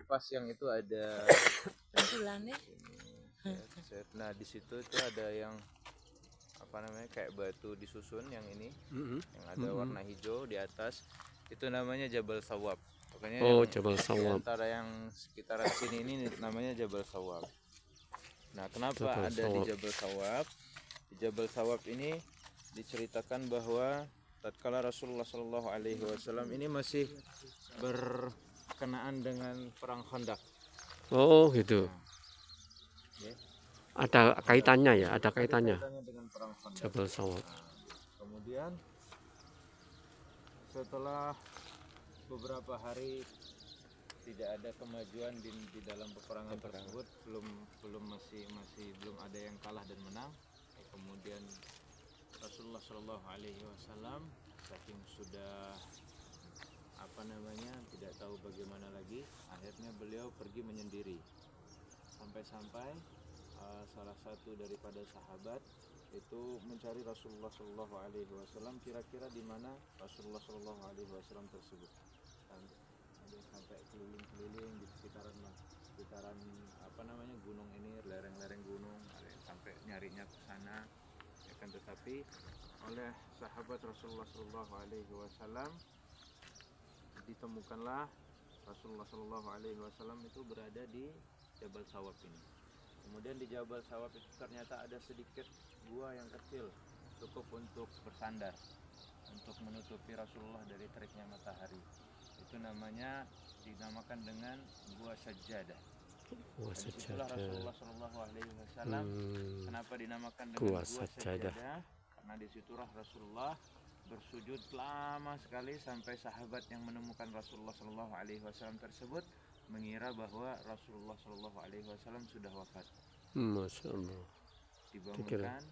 pas yang itu ada penjulannya. Nah di situ itu ada yang apa namanya kayak batu disusun yang ini yang ada warna hijau di atas, itu namanya Jabal Sawab. Pokoknya Jabal Sawab. antara yang sekitaran sini ini namanya Jabal Sawab. Nah kenapa Jabal ada Sawab. di Jabal Sawab? Di Jabal Sawab ini diceritakan bahwa tatkala Rasulullah Shallallahu Alaihi Wasallam ini masih berkenaan dengan perang Khandaq. Oh gitu. Ya. Ada kaitannya ya, ada kaitannya. Dengan perang Khandaq. Jabal Sawab. Kemudian setelah beberapa hari tidak ada kemajuan di dalam peperangan tersebut, belum ada yang kalah dan menang. Kemudian Rasulullah Shallallahu Alaihi Wasallam saking sudah tidak tahu bagaimana lagi, akhirnya beliau pergi menyendiri. Sampai-sampai salah satu daripada sahabat itu mencari Rasulullah Shallallahu Alaihi Wasallam, kira-kira di mana Rasulullah Shallallahu Alaihi Wasallam tersebut. Sampai keliling-keliling di sekitaran gunung ini, lereng-lereng gunung, sampai nyarinya ke sana. Akan tetapi oleh sahabat Rasulullah Shallallahu Alaihi Wasallam ditemukanlah Rasulullah Shallallahu Alaihi Wasallam itu berada di Jabal Sawab ini. Kemudian di Jabal Sawab itu ternyata ada sedikit gua yang kecil, cukup untuk bersandar, untuk menutupi Rasulullah dari teriknya matahari. Itu dinamakan dengan Gua Sajjadah. Itulah Rasulullah Shallallahu Alaihi Wasallam. Kenapa dinamakan dengan Gua Sajjadah? Karena disitulah Rasulullah bersujud lama sekali sampai sahabat yang menemukan Rasulullah Shallallahu Alaihi Wasallam tersebut mengira bahwa Rasulullah Shallallahu Alaihi Wasallam sudah wafat. Masya Allah. Dibangunkan,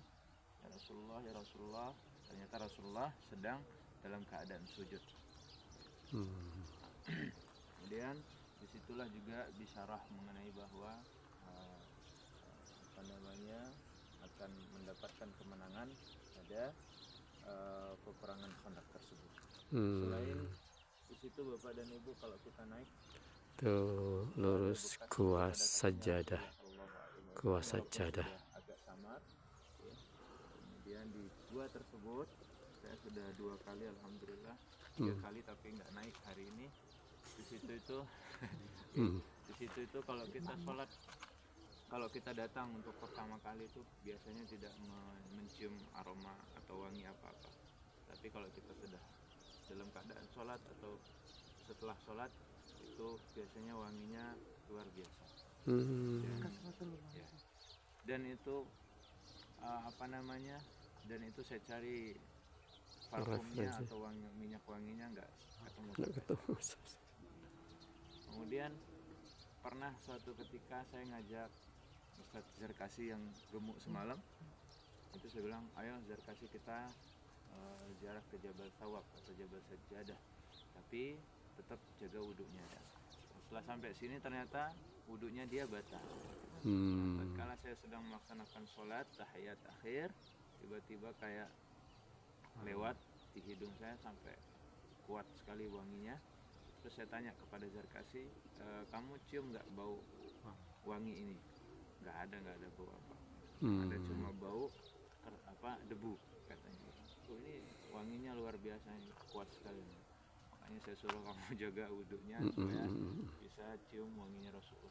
ya Rasulullah, ternyata Rasulullah sedang dalam keadaan sujud. Kemudian disitulah juga bisyarah mengenai bahwa akan mendapatkan kemenangan pada peperangan Khandaq tersebut. Selain di situ Bapak dan Ibu, kalau kita naik tuh lurus Gua Sajjadah, Gua Sajjadah. Agak samar. Ya. Kemudian di gua tersebut saya sudah 2 kali, alhamdulillah 3 kali, tapi nggak naik hari ini. Di situ itu kalau kita datang untuk pertama kali itu biasanya tidak mencium aroma atau wangi apa-apa. Tapi kalau kita sudah dalam keadaan sholat atau setelah sholat itu biasanya wanginya luar biasa. Ya. Dan itu dan itu saya cari parfumnya atau minyak wanginya nggak ketemu. Kemudian pernah suatu ketika saya ngajak Ustadz Zarkasi yang gemuk semalam, itu saya bilang, ayo Zarkasi kita ziarah ke Jabal Sawab atau Jabal Sajjadah, tapi tetap jaga wudhunya ya. Setelah sampai sini ternyata wudhunya dia batal. Tatkala saya sedang melaksanakan sholat tahiyat akhir, tiba-tiba kayak lewat di hidung saya sampai kuat sekali wanginya. Terus saya tanya kepada Zarkasi, kamu cium nggak bau wangi ini? Nggak ada bau apa. Ada cuma bau debu katanya. Ini wanginya luar biasa, kuat sekali. Makanya saya suruh kamu jaga wudhunya supaya bisa cium wanginya Rasulullah.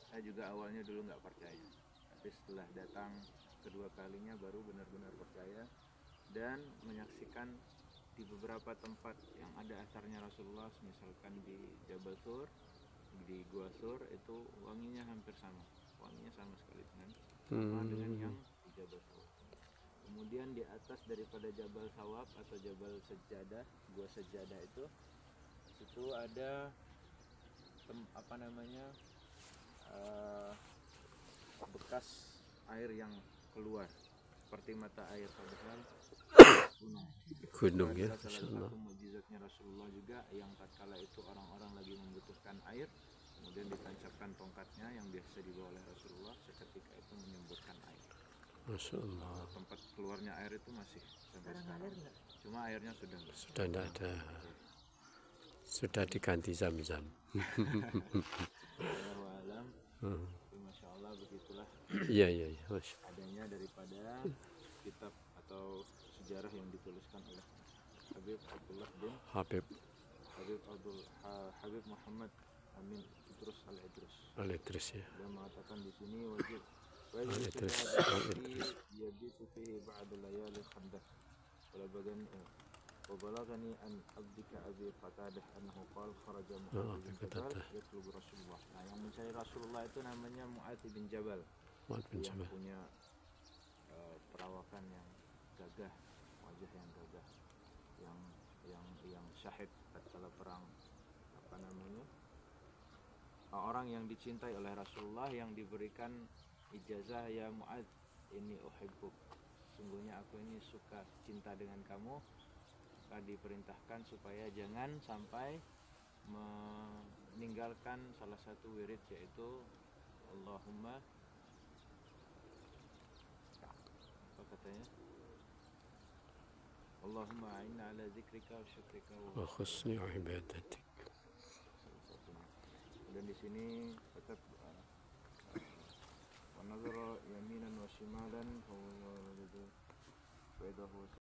Saya juga awalnya dulu nggak percaya, tapi setelah datang kedua kalinya baru benar-benar percaya dan menyaksikan di beberapa tempat yang ada asarnya Rasulullah, misalkan di Jabal Sur, di Gua Sur, itu wanginya hampir sama, wanginya sama sekali dengan yang di Jabal Sawab. Kemudian di atas daripada Jabal Sawab atau Jabal Sajjadah, Gua Sajjadah itu ada bekas air yang keluar seperti mata air, padahal gunung ya. Salah satu mukjizatnya Rasulullah juga yang tatkala itu orang-orang lagi membutuhkan air, kemudian ditancapkan tongkatnya yang biasa dibawa oleh Rasulullah, seketika itu menyemburkan air. Masya Allah. Tempat keluarnya air itu masih sampai sekarang. Cuma airnya sudah tidak ada. Sudah diganti Zam-Zam. Wallahu alam. Tapi Masya Allah begitulah Iya, iya, iya. Masya. adanya daripada kitab atau sejarah yang dituliskan oleh Habib Abdullah bin Habib Habib Muhammad Amin Idrus Al-Idrus. Al-Idris ya. Dia mengatakan di sini wajib Al-Idris. yabitu fihi ba'da layali khandak. Wala bagan وبلغني أن عبدك أبي قتادة أنه قال خرج معاذ بن جبل يطلب Rasulullah. Nah, yang mencari Rasulullah itu namanya Mu'adz bin Jabal. Yang punya perawakan yang gagah, wajah yang gagah, yang syahid tatkala perang apa namanya? Orang yang dicintai oleh Rasulullah yang diberikan ijazah, ya Mu'adz ini uhibbuk. Sungguhnya aku ini suka cinta dengan kamu. Maka diperintahkan supaya jangan sampai meninggalkan salah satu wirid, yaitu Allahumma, apa katanya, Allahumma a'inna ala zikrika wa syukrika Wa husni ibadatik. Dan di sini tetap wa nazara yaminan wa shimalan fa